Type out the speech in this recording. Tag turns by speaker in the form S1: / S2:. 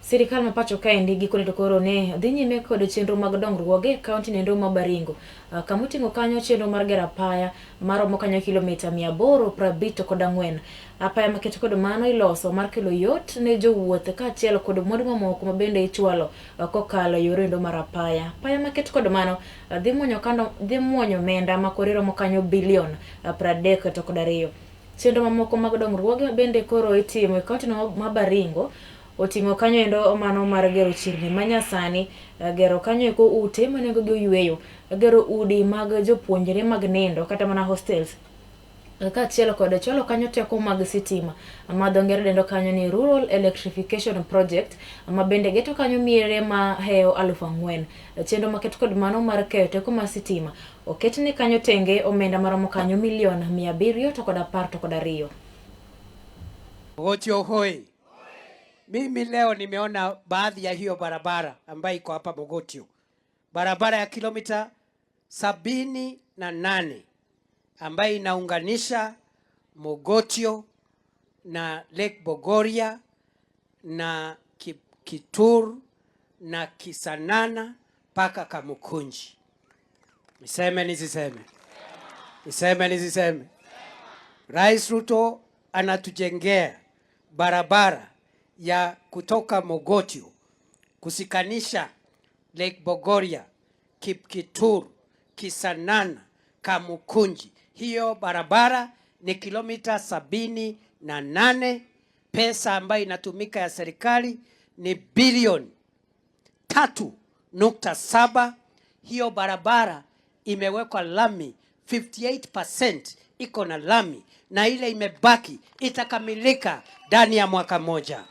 S1: Sirikal ma pacho kae ndigi kone to koro ne dhi nyime kod chenro mag dongruoge e kaunti nendo ma Baringo. Kamoting'o kanyo chenro mar gero apaya maromo kanyo kilomita 854. Apaya maketo kod mano iloso mar kelo yot ne jowuoth kaachiel kod mwandu mamoko ma bende ichwalo kokalo yore endo mar apaya. Apaya maketo kod mano dhi muonyo omenda ma kore romo kanyo bilion 32. Chenro mamoko mag dongruoge bende koro itimo e kaunti no ma Baringo. Oting'o kanyo endo mano mar gero chirni manyasani, gero kanyo eko ute manengo gi oyweyo, gero udi mag jopuonjre mag nindo kata mana hostels. Kaachiel kod chwalo kanyo teko mag sitima ma dho ngere dendo kanyo ni Rural Electrification Project, ma bende geto kanyo miere ma hewo 4,000. Chenro maketo kod mano mar keyo teko mar sitima oketne kanyo tenge omenda maromo kanyo milion 712.
S2: Mogotio hoi. Mimi leo nimeona baadhi ya hiyo barabara ambayo iko hapa Mogotio. Barabara ya kilomita 78 ambayo inaunganisha Mogotio na Lake Bogoria na Kitur na Kisanana paka Kamukunji. Niseme nisiseme? Niseme nisiseme? Rais Ruto anatujengea barabara ya kutoka Mogotio kusikanisha Lake Bogoria, Kipkitur, Kisanana, Kamukunji. Hiyo barabara ni kilomita 78. Pesa ambayo inatumika ya serikali ni bilioni 3.7. Hiyo barabara imewekwa lami 58% iko na lami, na ile imebaki itakamilika ndani ya mwaka moja.